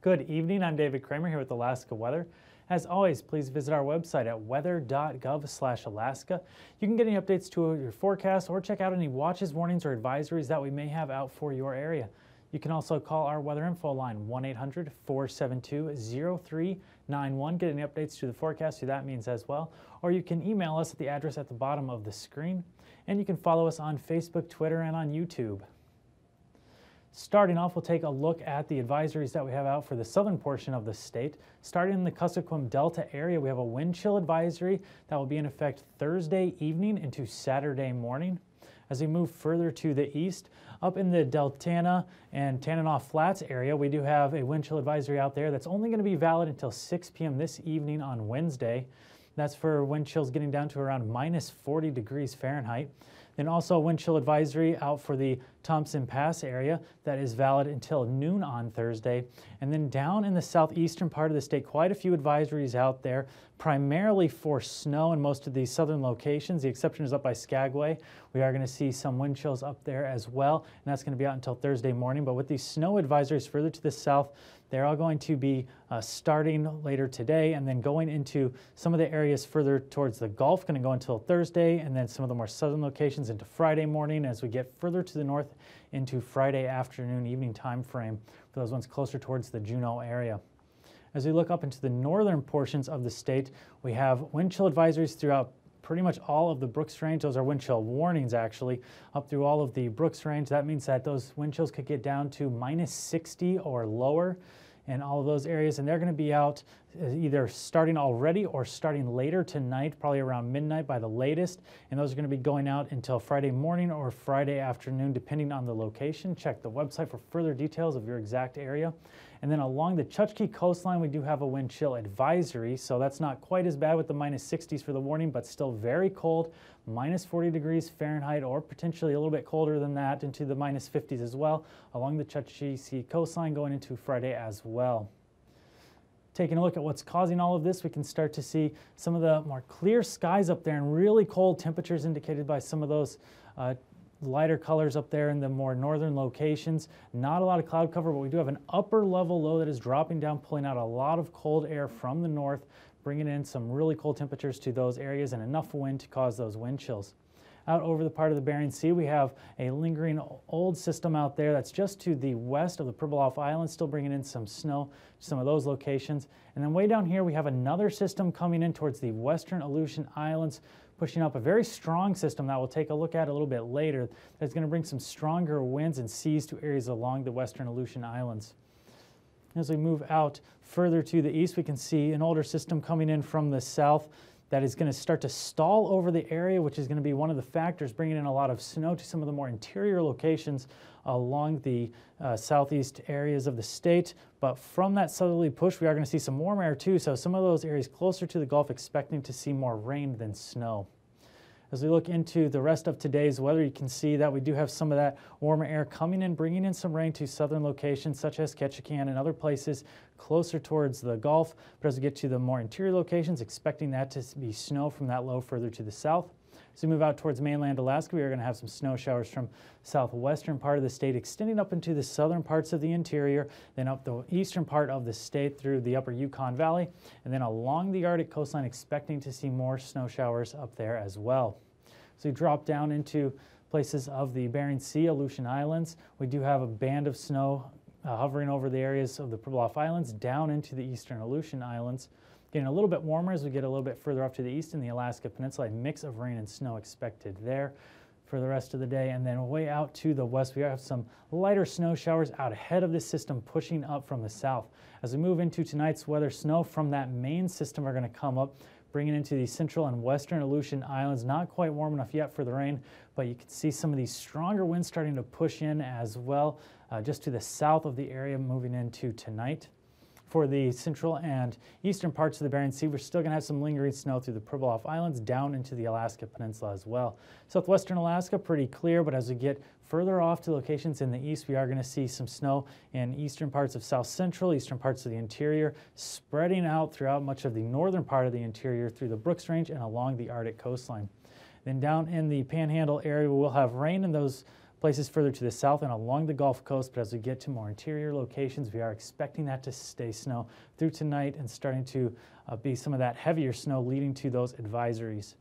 Good evening, I'm David Kramer here with Alaska Weather. As always, please visit our website at weather.gov/Alaska. You can get any updates to your forecast or check out any watches, warnings, or advisories that we may have out for your area. You can also call our weather info line, 1-800-472-0391. Get any updates to the forecast through that means as well. Or you can email us at the address at the bottom of the screen. And you can follow us on Facebook, Twitter, and on YouTube. Starting off, we'll take a look at the advisories that we have out for the southern portion of the state. Starting in the Kuskokwim Delta area, we have a wind chill advisory that will be in effect Thursday evening into Saturday morning. As we move further to the east, up in the Deltana and Tanana Flats area, we do have a wind chill advisory out there that's only going to be valid until 6 p.m. this evening on Wednesday. That's for wind chills getting down to around minus 40 degrees Fahrenheit. Then also a wind chill advisory out for the Thompson Pass area that is valid until noon on Thursday. And then down in the southeastern part of the state, quite a few advisories out there, primarily for snow in most of these southern locations. The exception is up by Skagway. We are going to see some wind chills up there as well, and that's going to be out until Thursday morning. But with these snow advisories further to the south, they're all going to be starting later today and then going into some of the areas further towards the Gulf, going to go until Thursday, and then some of the more southern locations into Friday morning as we get further to the north into Friday afternoon, evening time frame for those ones closer towards the Juneau area. As we look up into the northern portions of the state, we have wind chill advisories throughout pretty much all of the Brooks Range. Those are wind chill warnings actually up through all of the Brooks Range. That means that those wind chills could get down to minus 60 or lower in all of those areas, and they're going to be out either starting already or starting later tonight, probably around midnight by the latest, and those are going to be going out until Friday morning or Friday afternoon depending on the location. Check the website for further details of your exact area. And then along the Chukchi coastline, we do have a wind chill advisory, so that's not quite as bad with the minus 60s for the warning, but still very cold, minus 40 degrees Fahrenheit, or potentially a little bit colder than that into the minus 50s as well, along the Chukchi coastline going into Friday as well. Taking a look at what's causing all of this, we can start to see some of the more clear skies up there and really cold temperatures indicated by some of those lighter colors up there in the more northern locations. Not a lot of cloud cover, but we do have an upper level low that is dropping down, pulling out a lot of cold air from the north, bringing in some really cold temperatures to those areas and enough wind to cause those wind chills. Out over the part of the Bering Sea, we have a lingering old system out there that's just to the west of the Pribilof Islands, still bringing in some snow to some of those locations. And then way down here, we have another system coming in towards the western Aleutian Islands, pushing up a very strong system that we'll take a look at a little bit later. That's going to bring some stronger winds and seas to areas along the western Aleutian Islands. As we move out further to the east, we can see an older system coming in from the south that is going to start to stall over the area, which is going to be one of the factors bringing in a lot of snow to some of the more interior locations along the southeast areas of the state. But from that southerly push, we are going to see some warm air too, so some of those areas closer to the Gulf expecting to see more rain than snow. As we look into the rest of today's weather, you can see that we do have some of that warmer air coming in, bringing in some rain to southern locations such as Ketchikan and other places closer towards the Gulf. But as we get to the more interior locations, expecting that to be snow from that low further to the south. As we move out towards mainland Alaska, we are going to have some snow showers from southwestern part of the state extending up into the southern parts of the interior, then up the eastern part of the state through the upper Yukon Valley, and then along the Arctic coastline expecting to see more snow showers up there as well. So we drop down into places of the Bering Sea, Aleutian Islands. We do have a band of snow hovering over the areas of the Pribilof Islands down into the eastern Aleutian Islands. Getting a little bit warmer as we get a little bit further up to the east in the Alaska Peninsula. A mix of rain and snow expected there for the rest of the day. And then way out to the west, we have some lighter snow showers out ahead of this system pushing up from the south. As we move into tonight's weather, snow from that main system are going to come up, bringing into the central and western Aleutian Islands. Not quite warm enough yet for the rain, but you can see some of these stronger winds starting to push in as well, just to the south of the area moving into tonight. For the central and eastern parts of the Bering Sea, we're still going to have some lingering snow through the Pribilof Islands down into the Alaska Peninsula as well. Southwestern Alaska, pretty clear, but as we get further off to locations in the east, we are going to see some snow in eastern parts of south central, eastern parts of the interior, spreading out throughout much of the northern part of the interior through the Brooks Range and along the Arctic coastline. Then down in the Panhandle area, we'll have rain in those places further to the south and along the Gulf Coast, but as we get to more interior locations, we are expecting that to stay snow through tonight and starting to be some of that heavier snow leading to those advisories.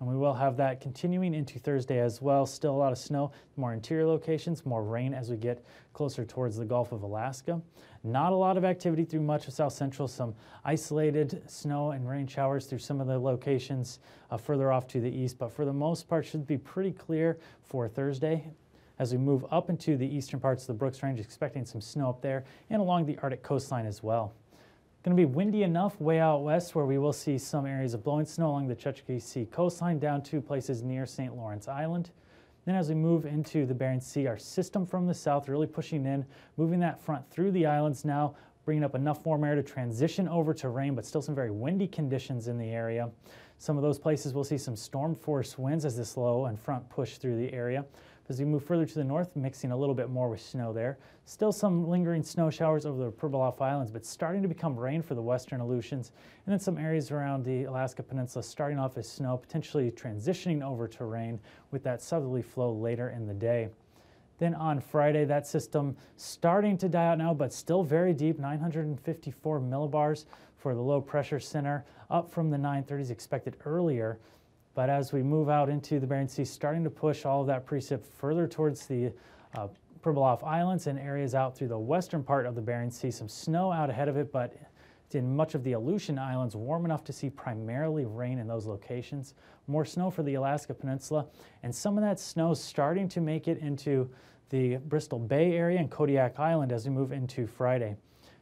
And we will have that continuing into Thursday as well. Still a lot of snow, more interior locations, more rain as we get closer towards the Gulf of Alaska. Not a lot of activity through much of south central, some isolated snow and rain showers through some of the locations further off to the east, but for the most part should be pretty clear for Thursday. As we move up into the eastern parts of the Brooks Range, expecting some snow up there and along the Arctic coastline as well. Going to be windy enough way out west where we will see some areas of blowing snow along the Chukchi Sea coastline down to places near St. Lawrence Island. Then as we move into the Bering Sea, our system from the south really pushing in, moving that front through the islands now, bringing up enough warm air to transition over to rain, but still some very windy conditions in the area. Some of those places we'll see some storm force winds as this low and front push through the area. As we move further to the north, mixing a little bit more with snow there. Still some lingering snow showers over the Pribilof Islands, but starting to become rain for the western Aleutians. And then some areas around the Alaska Peninsula starting off as snow, potentially transitioning over to rain with that southerly flow later in the day. Then on Friday, that system starting to die out now, but still very deep, 954 millibars for the low pressure center, up from the 930s expected earlier. But as we move out into the Bering Sea, starting to push all of that precip further towards the Pribilof Islands and areas out through the western part of the Bering Sea. Some snow out ahead of it, but in much of the Aleutian Islands, warm enough to see primarily rain in those locations. More snow for the Alaska Peninsula, and some of that snow starting to make it into the Bristol Bay area and Kodiak Island as we move into Friday.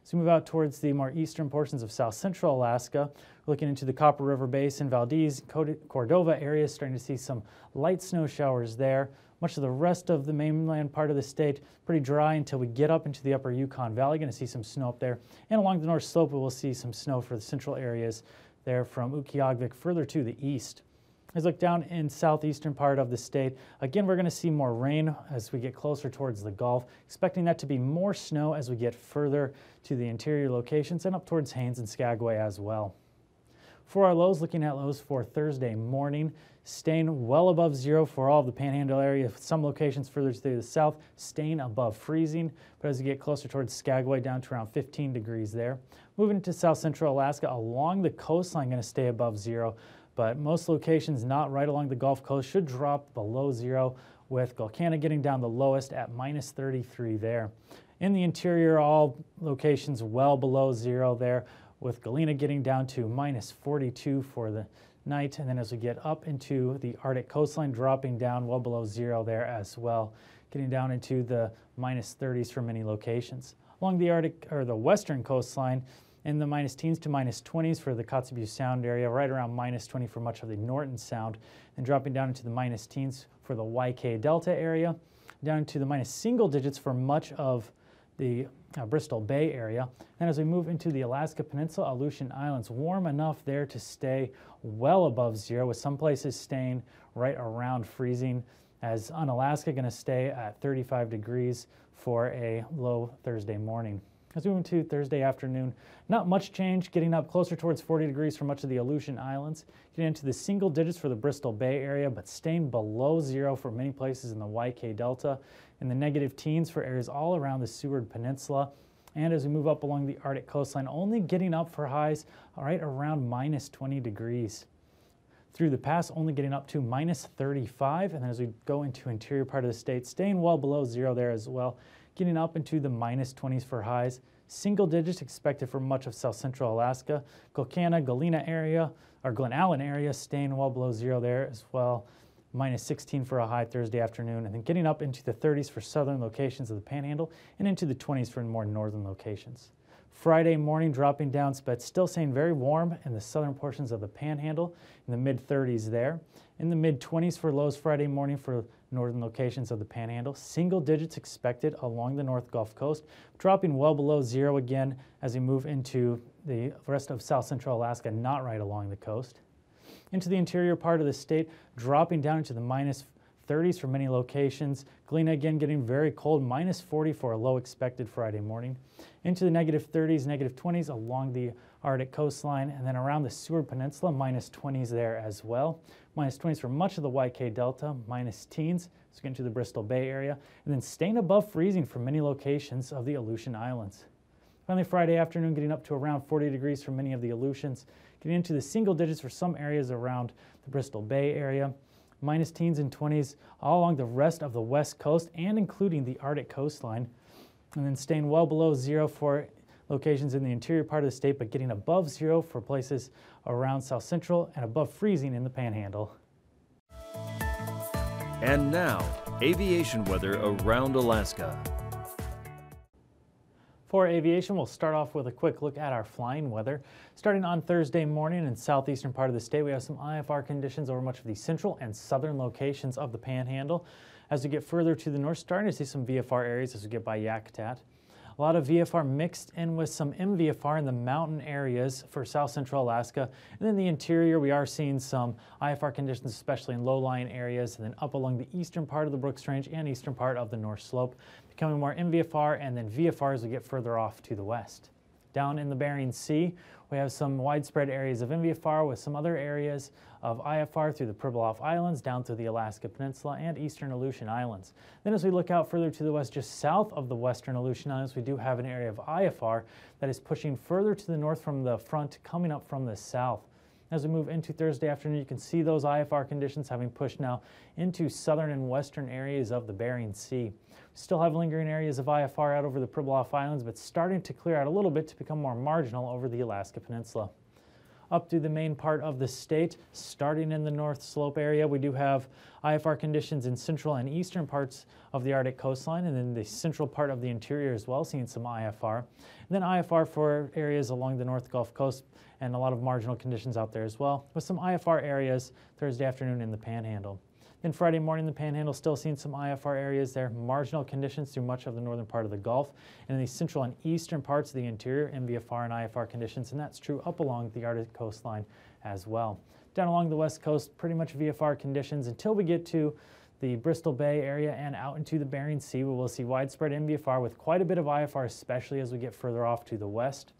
As we move out towards the more eastern portions of south central Alaska, looking into the Copper River Basin, Valdez, Cordova areas, starting to see some light snow showers there. Much of the rest of the mainland part of the state, pretty dry until we get up into the upper Yukon Valley. Going to see some snow up there. And along the north slope, we will see some snow for the central areas there from Utqiagvik further to the east. As we look down in southeastern part of the state, again, we're going to see more rain as we get closer towards the Gulf, expecting that to be more snow as we get further to the interior locations and up towards Haines and Skagway as well. For our lows, looking at lows for Thursday morning, staying well above zero for all of the Panhandle area. Some locations further to the south staying above freezing, but as you get closer towards Skagway, down to around 15 degrees there. Moving into south central Alaska, along the coastline, going to stay above zero. But most locations not right along the Gulf Coast should drop below zero, with Gulkana getting down the lowest at minus 33 there. In the interior, all locations well below zero there, with Galena getting down to minus 42 for the night. And then as we get up into the Arctic coastline, dropping down well below zero there as well, getting down into the minus 30s for many locations. Along the Arctic or the western coastline, in the minus teens to minus 20s for the Kotzebue Sound area, right around minus 20 for much of the Norton Sound, and dropping down into the minus teens for the YK Delta area, down into the minus single digits for much of the Bristol Bay area. And as we move into the Alaska Peninsula, Aleutian Islands, warm enough there to stay well above zero, with some places staying right around freezing, as Unalaska going to stay at 35 degrees for a low Thursday morning. As we move to Thursday afternoon, not much change, getting up closer towards 40 degrees for much of the Aleutian Islands, getting into the single digits for the Bristol Bay area, but staying below zero for many places in the YK Delta, in the negative teens for areas all around the Seward Peninsula. And as we move up along the Arctic coastline, only getting up for highs right around minus 20 degrees. Through the pass, only getting up to minus 35, and then as we go into interior part of the state, staying well below zero there as well, getting up into the minus 20s for highs. Single digits expected for much of south central Alaska. Gulkana, Galena area, or Glen Allen area, staying well below zero there as well. Minus 16 for a high Thursday afternoon, and then getting up into the 30s for southern locations of the Panhandle and into the 20s for more northern locations. Friday morning dropping down, but still staying very warm in the southern portions of the Panhandle, in the mid-30s there. In the mid-20s for lows Friday morning for northern locations of the Panhandle. Single digits expected along the North Gulf Coast, dropping well below zero again as we move into the rest of south central Alaska, not right along the coast. Into the interior part of the state, dropping down into the minus 30s for many locations. Galena again getting very cold, minus 40 for a low expected Friday morning. Into the negative 30s, negative 20s along the Arctic coastline, and then around the Seward Peninsula, minus 20s there as well. Minus 20s for much of the YK Delta, minus teens as we get into the Bristol Bay area, and then staying above freezing for many locations of the Aleutian Islands. Finally, Friday afternoon getting up to around 40 degrees for many of the Aleutians, getting into the single digits for some areas around the Bristol Bay area, minus teens and 20s all along the rest of the west coast and including the Arctic coastline, and then staying well below zero for locations in the interior part of the state, but getting above zero for places around south central and above freezing in the Panhandle. And now, aviation weather around Alaska. For aviation, we'll start off with a quick look at our flying weather. Starting on Thursday morning in southeastern part of the state, we have some IFR conditions over much of the central and southern locations of the Panhandle. As we get further to the north, starting to see some VFR areas as we get by Yakutat. A lot of VFR mixed in with some MVFR in the mountain areas for south central Alaska. And then the interior, we are seeing some IFR conditions, especially in low-lying areas, and then up along the eastern part of the Brooks Range and eastern part of the North Slope, becoming more MVFR and then VFR as we get further off to the west. Down in the Bering Sea, we have some widespread areas of MVFR with some other areas of IFR through the Pribilof Islands, down through the Alaska Peninsula and eastern Aleutian Islands. Then as we look out further to the west, just south of the western Aleutian Islands, we do have an area of IFR that is pushing further to the north from the front, coming up from the south. As we move into Thursday afternoon, you can see those IFR conditions having pushed now into southern and western areas of the Bering Sea. We still have lingering areas of IFR out over the Pribilof Islands, but starting to clear out a little bit to become more marginal over the Alaska Peninsula. Up through the main part of the state, starting in the North Slope area, we do have IFR conditions in central and eastern parts of the Arctic coastline, and then the central part of the interior as well, seeing some IFR. And then IFR for areas along the North Gulf Coast, and a lot of marginal conditions out there as well, with some IFR areas Thursday afternoon in the Panhandle. Then Friday morning, the Panhandle still seeing some IFR areas there, marginal conditions through much of the northern part of the Gulf, and in the central and eastern parts of the interior, MVFR and IFR conditions, and that's true up along the Arctic coastline as well. Down along the west coast, pretty much VFR conditions until we get to the Bristol Bay area and out into the Bering Sea, where we'll see widespread MVFR with quite a bit of IFR, especially as we get further off to the west.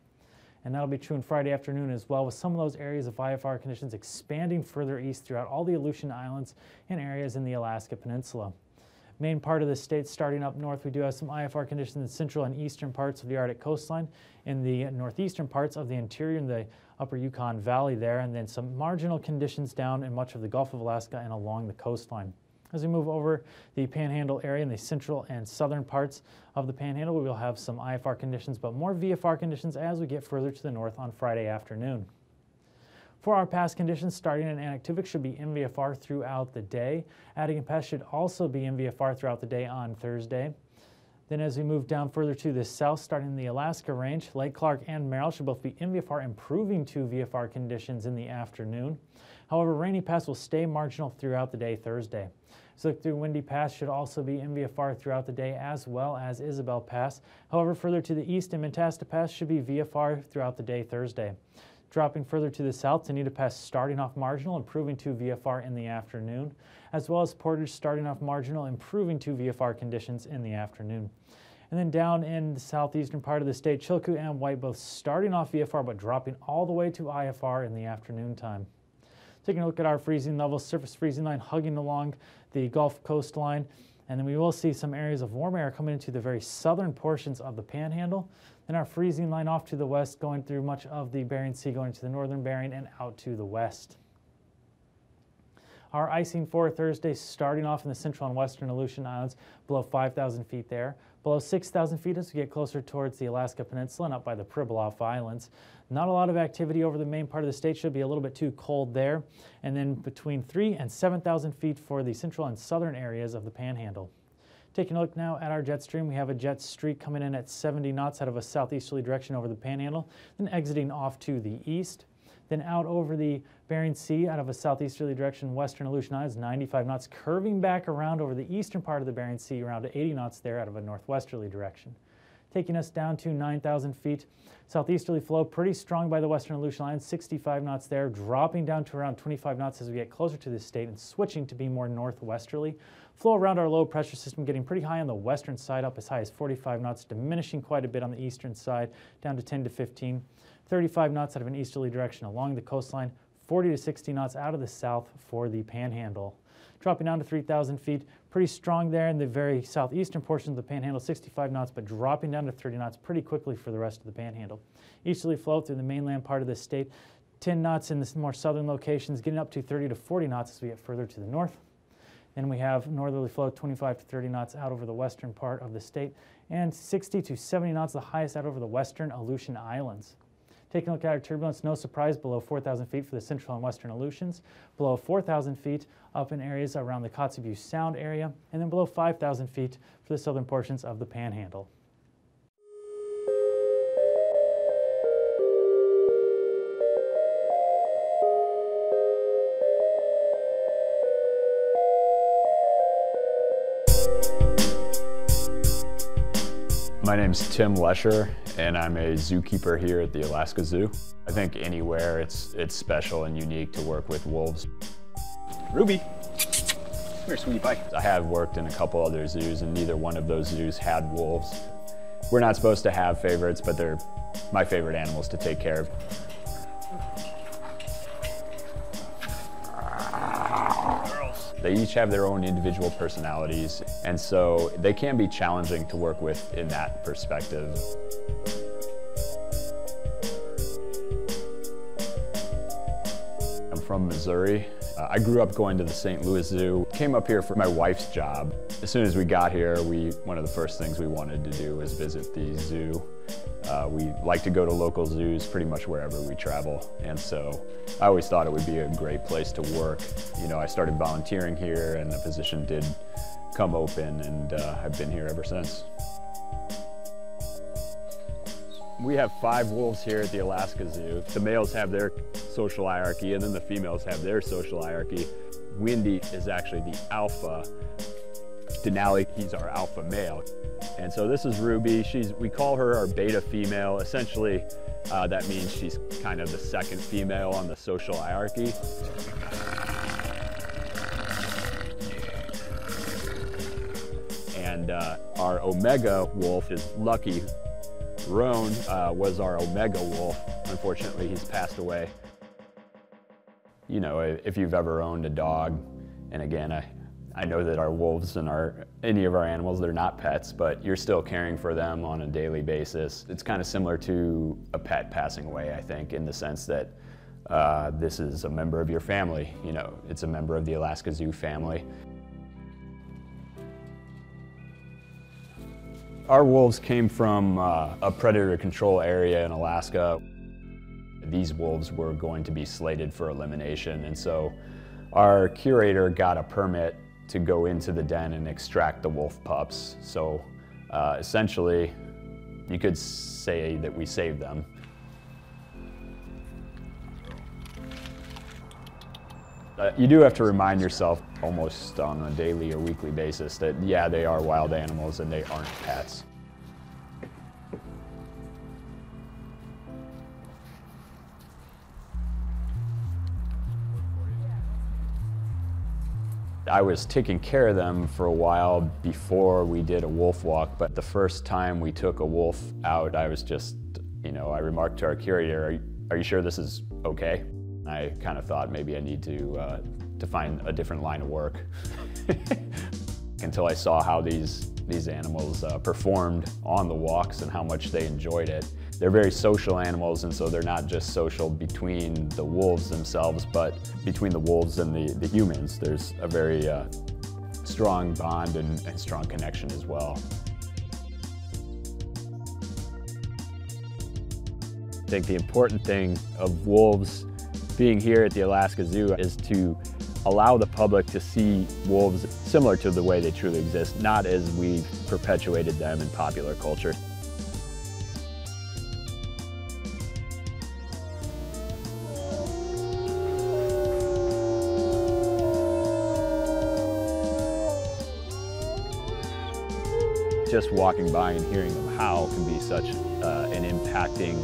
And that'll be true on Friday afternoon as well, with some of those areas of IFR conditions expanding further east throughout all the Aleutian Islands and areas in the Alaska Peninsula. Main part of the state starting up north, we do have some IFR conditions in central and eastern parts of the Arctic coastline, in the northeastern parts of the interior in the upper Yukon Valley there, and then some marginal conditions down in much of the Gulf of Alaska and along the coastline. As we move over the Panhandle area in the central and southern parts of the Panhandle, we will have some IFR conditions, but more VFR conditions as we get further to the north on Friday afternoon. For our pass conditions, starting in AKwx should be MVFR throughout the day. Adigan Pass should also be MVFR throughout the day on Thursday. Then as we move down further to the south, starting in the Alaska Range, Lake Clark and Merrill should both be MVFR, improving to VFR conditions in the afternoon. However, Rainy Pass will stay marginal throughout the day Thursday. So look through Windy Pass should also be MVFR throughout the day, as well as Isabel Pass. However, further to the east, Mentasta Pass should be VFR throughout the day Thursday. Dropping further to the south, Tanita Pass starting off marginal, improving to VFR in the afternoon, as well as Portage starting off marginal, improving to VFR conditions in the afternoon. And then down in the southeastern part of the state, Chilkoot and White both starting off VFR, but dropping all the way to IFR in the afternoon time. Taking a look at our freezing levels, surface freezing line hugging along the Gulf coastline, and then we will see some areas of warm air coming into the very southern portions of the Panhandle. Then our freezing line off to the west, going through much of the Bering Sea, going to the northern Bering and out to the west. Our icing for Thursday, starting off in the central and western Aleutian Islands, below 5,000 feet there. Below 6,000 feet as we get closer towards the Alaska Peninsula and up by the Pribilof Islands. Not a lot of activity over the main part of the state, should be a little bit too cold there. And then between 3,000 and 7,000 feet for the central and southern areas of the Panhandle. Taking a look now at our jet stream, we have a jet streak coming in at 70 knots out of a southeasterly direction over the Panhandle, then exiting off to the east. Then out over the Bering Sea out of a southeasterly direction, western Aleutian Islands, 95 knots, curving back around over the eastern part of the Bering Sea, around to 80 knots there out of a northwesterly direction. Taking us down to 9,000 feet. Southeasterly flow, pretty strong by the western Aleutian Islands, 65 knots there, dropping down to around 25 knots as we get closer to this state and switching to be more northwesterly. Flow around our low pressure system getting pretty high on the western side, up as high as 45 knots, diminishing quite a bit on the eastern side, down to 10 to 15. 35 knots out of an easterly direction along the coastline, 40 to 60 knots out of the south for the Panhandle. Dropping down to 3,000 feet, pretty strong there in the very southeastern portion of the Panhandle, 65 knots, but dropping down to 30 knots pretty quickly for the rest of the Panhandle. Easterly flow through the mainland part of the state, 10 knots in the more southern locations, getting up to 30 to 40 knots as we get further to the north. Then we have northerly flow, 25 to 30 knots out over the western part of the state, and 60 to 70 knots, the highest out over the western Aleutian Islands. Taking a look at our turbulence, no surprise, below 4,000 feet for the central and western Aleutians, below 4,000 feet up in areas around the Kotzebue Sound area, and then below 5,000 feet for the southern portions of the Panhandle. My name's Tim Lesher, and I'm a zookeeper here at the Alaska Zoo. I think anywhere it's special and unique to work with wolves. Ruby, come here, sweetie pie. I have worked in a couple other zoos, and neither one of those zoos had wolves. We're not supposed to have favorites, but they're my favorite animals to take care of. They each have their own individual personalities, and so they can be challenging to work with in that perspective. I'm from Missouri. I grew up going to the St. Louis Zoo. Came up here for my wife's job. As soon as we got here, one of the first things we wanted to do was visit the zoo. We like to go to local zoos pretty much wherever we travel, and so I always thought it would be a great place to work. You know, I started volunteering here and the position did come open, and I've been here ever since. We have 5 wolves here at the Alaska Zoo. The males have their social hierarchy, and then the females have their social hierarchy. Windy is actually the alpha. Denali, he's our alpha male. And so this is Ruby. We call her our beta female. Essentially, that means she's kind of the second female on the social hierarchy. And our omega wolf is Lucky. Roan was our omega wolf. Unfortunately, he's passed away. You know, if you've ever owned a dog, and again, I know that our wolves and any of our animals, they're not pets, but you're still caring for them on a daily basis. It's kind of similar to a pet passing away, I think, in the sense that this is a member of your family. You know, it's a member of the Alaska Zoo family. Our wolves came from a predator control area in Alaska. These wolves were going to be slated for elimination, and so our curator got a permit to go into the den and extract the wolf pups. So essentially, you could say that we saved them. You do have to remind yourself almost on a daily or weekly basis that, yeah, they are wild animals and they aren't pets. I was taking care of them for a while before we did a wolf walk, but the first time we took a wolf out, I was just, you know, I remarked to our curator, are you sure this is okay? I kind of thought maybe I need to find a different line of work until I saw how these animals performed on the walks and how much they enjoyed it. They're very social animals, and so they're not just social between the wolves themselves, but between the wolves and the humans. There's a very strong bond and strong connection as well. I think the important thing of wolves being here at the Alaska Zoo is to allow the public to see wolves similar to the way they truly exist, not as we've perpetuated them in popular culture. Just walking by and hearing them howl can be such an impacting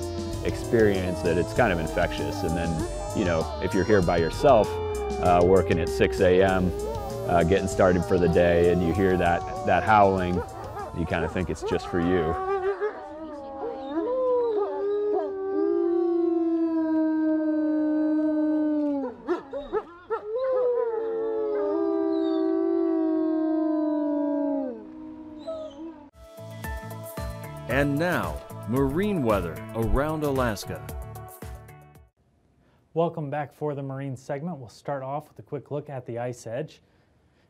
experience that it's kind of infectious. And then, you know, if you're here by yourself, working at 6 a.m., getting started for the day, and you hear that howling, you kind of think it's just for you. And now, marine weather around Alaska. Welcome back for the marine segment. We'll start off with a quick look at the ice edge.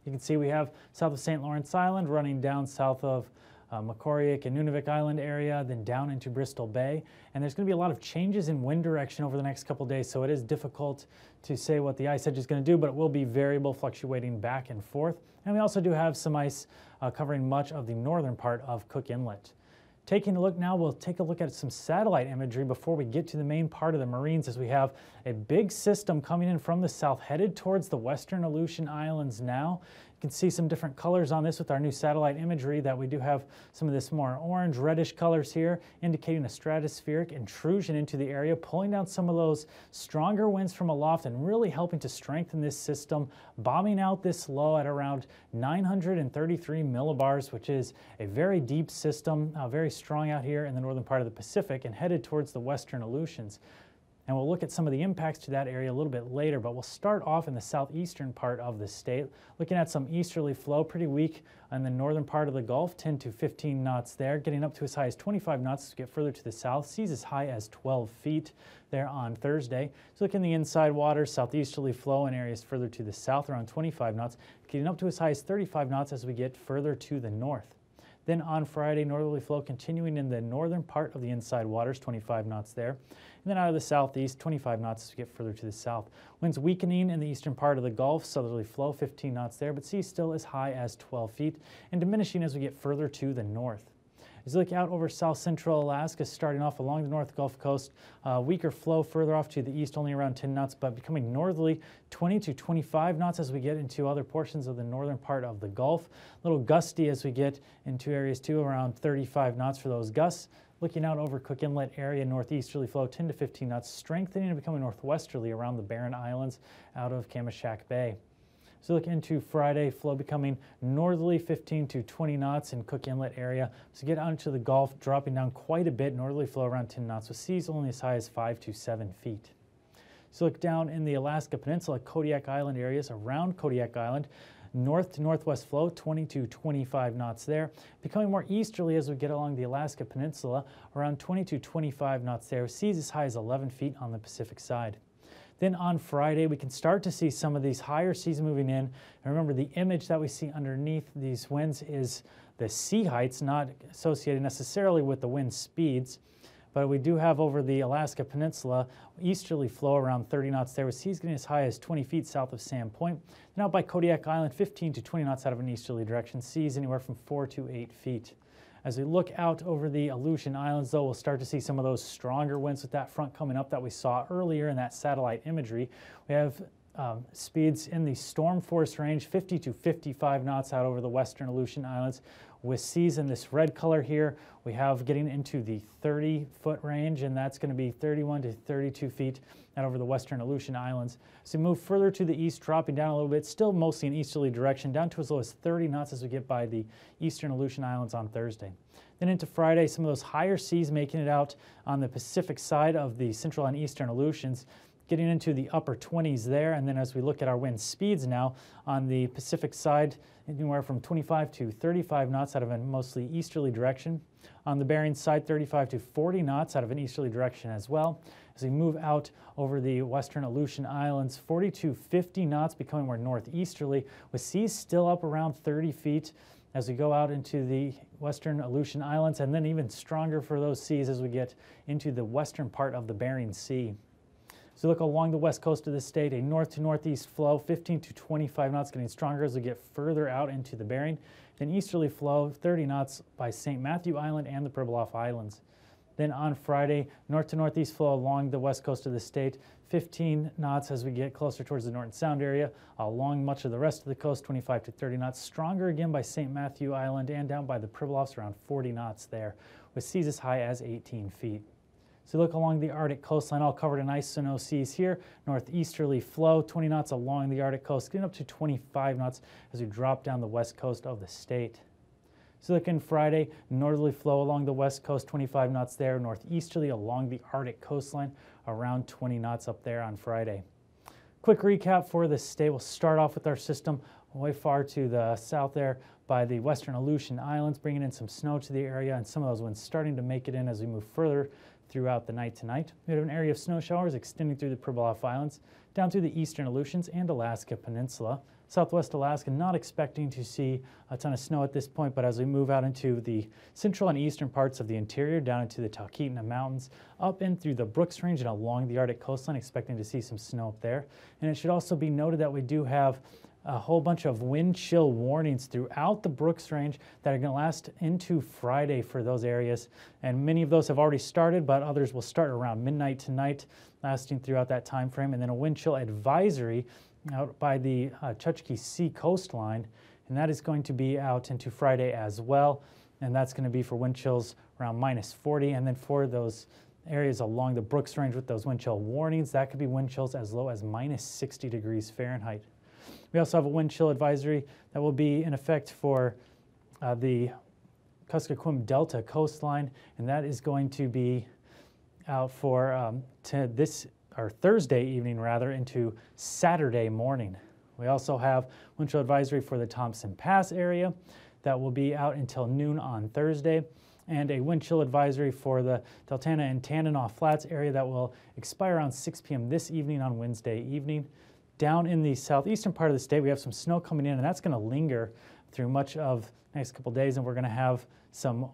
You can see we have south of St. Lawrence Island running down south of Macoriac and Nunavik Island area, then down into Bristol Bay. And there's going to be a lot of changes in wind direction over the next couple days, so it is difficult to say what the ice edge is going to do, but it will be variable, fluctuating back and forth. And we also do have some ice covering much of the northern part of Cook Inlet. Taking a look now, we'll take a look at some satellite imagery before we get to the main part of the Marines, as we have a big system coming in from the south headed towards the western Aleutian Islands now. You can see some different colors on this with our new satellite imagery, that we do have some of this more orange reddish colors here indicating a stratospheric intrusion into the area, pulling down some of those stronger winds from aloft and really helping to strengthen this system, bombing out this low at around 933 millibars, which is a very deep system, very strong out here in the northern part of the Pacific and headed towards the western Aleutians. And we'll look at some of the impacts to that area a little bit later, but we'll start off in the southeastern part of the state, looking at some easterly flow, pretty weak in the northern part of the Gulf, 10 to 15 knots there, getting up to as high as 25 knots as we get further to the south, seas as high as 12 feet there on Thursday. So look in the inside waters, southeasterly flow in areas further to the south, around 25 knots, getting up to as high as 35 knots as we get further to the north. Then on Friday, northerly flow continuing in the northern part of the inside waters, 25 knots there. And then out of the southeast, 25 knots as we get further to the south. Winds weakening in the eastern part of the Gulf, southerly flow 15 knots there, but seas still as high as 12 feet and diminishing as we get further to the north. As you look out over south central Alaska, starting off along the North Gulf Coast, weaker flow further off to the east, only around 10 knots, but becoming northerly 20 to 25 knots as we get into other portions of the northern part of the Gulf. A little gusty as we get into areas too, around 35 knots for those gusts. Looking out over Cook Inlet area, northeasterly flow 10 to 15 knots, strengthening and becoming northwesterly around the Barren Islands out of Kamishak Bay. So look into Friday, flow becoming northerly 15 to 20 knots in Cook Inlet area. So get out into the Gulf, dropping down quite a bit, northerly flow around 10 knots with seas only as high as 5 to 7 feet. So look down in the Alaska Peninsula, Kodiak Island areas around Kodiak Island. North to northwest flow, 20 to 25 knots there. Becoming more easterly as we get along the Alaska Peninsula, around 20 to 25 knots there. Seas as high as 11 feet on the Pacific side. Then on Friday, we can start to see some of these higher seas moving in. And remember, the image that we see underneath these winds is the sea heights, not associated necessarily with the wind speeds. But we do have over the Alaska Peninsula easterly flow around 30 knots there, with seas getting as high as 20 feet south of Sand Point. Then out by Kodiak Island, 15 to 20 knots out of an easterly direction, seas anywhere from 4 to 8 feet. As we look out over the Aleutian Islands, though, we'll start to see some of those stronger winds with that front coming up that we saw earlier in that satellite imagery. We have speeds in the storm force range, 50 to 55 knots out over the western Aleutian Islands, with seas in this red color here. We have getting into the 30-foot range, and that's going to be 31 to 32 feet out over the western Aleutian Islands. So we move further to the east, dropping down a little bit, still mostly in easterly direction, down to as low as 30 knots as we get by the eastern Aleutian Islands on Thursday. Then into Friday, some of those higher seas making it out on the Pacific side of the central and eastern Aleutians, getting into the upper 20s there. And then as we look at our wind speeds now on the Pacific side, anywhere from 25 to 35 knots out of a mostly easterly direction. On the Bering side, 35 to 40 knots out of an easterly direction as well. As we move out over the western Aleutian Islands, 40 to 50 knots, becoming more northeasterly, with seas still up around 30 feet as we go out into the western Aleutian Islands, and then even stronger for those seas as we get into the western part of the Bering Sea. So look along the west coast of the state, a north to northeast flow, 15 to 25 knots, getting stronger as we get further out into the Bering. Then easterly flow, 30 knots by St. Matthew Island and the Pribilof Islands. Then on Friday, north to northeast flow along the west coast of the state, 15 knots as we get closer towards the Norton Sound area. Along much of the rest of the coast, 25 to 30 knots. Stronger again by St. Matthew Island and down by the Pribilofs, around 40 knots there, with seas as high as 18 feet. So look along the Arctic coastline, all covered in ice, so no seas here. Northeasterly flow, 20 knots along the Arctic coast, getting up to 25 knots as we drop down the west coast of the state. So looking Friday, northerly flow along the west coast, 25 knots there. Northeasterly along the Arctic coastline, around 20 knots up there on Friday. Quick recap for the state. We'll start off with our system way far to the south there by the western Aleutian Islands, bringing in some snow to the area, and some of those winds starting to make it in as we move further throughout the night tonight. We have an area of snow showers extending through the Pribilof Islands, down through the eastern Aleutians and Alaska Peninsula. Southwest Alaska, not expecting to see a ton of snow at this point, but as we move out into the central and eastern parts of the interior, down into the Talkeetna Mountains, up in through the Brooks Range and along the Arctic coastline, expecting to see some snow up there. And it should also be noted that we do have a whole bunch of wind chill warnings throughout the Brooks Range that are going to last into Friday for those areas. And many of those have already started, but others will start around midnight tonight, lasting throughout that time frame. And then a wind chill advisory out by the Chukchi Sea coastline, and that is going to be out into Friday as well. And that's going to be for wind chills around -40. And then for those areas along the Brooks Range with those wind chill warnings, that could be wind chills as low as -60 degrees Fahrenheit. We also have a wind chill advisory that will be in effect for the Kuskokwim Delta coastline, and that is going to be out for Thursday evening rather into Saturday morning. We also have wind chill advisory for the Thompson Pass area that will be out until noon on Thursday, and a wind chill advisory for the Deltana and Tanana Flats area that will expire around 6 p.m. this evening on Wednesday evening. Down in the southeastern part of the state, we have some snow coming in, and that's going to linger through much of the next couple days, and we're going to have some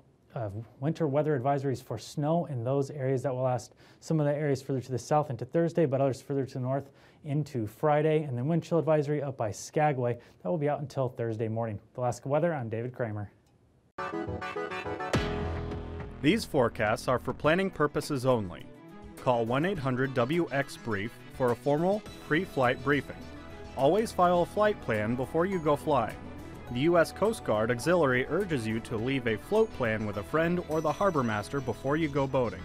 winter weather advisories for snow in those areas that will last some of the areas further to the south into Thursday, but others further to the north into Friday. And then wind chill advisory up by Skagway. That will be out until Thursday morning. With Alaska Weather, I'm David Kramer. These forecasts are for planning purposes only. Call 1-800-WX-BRIEF for a formal pre-flight briefing. Always file a flight plan before you go flying. The U.S. Coast Guard Auxiliary urges you to leave a float plan with a friend or the harbor master before you go boating.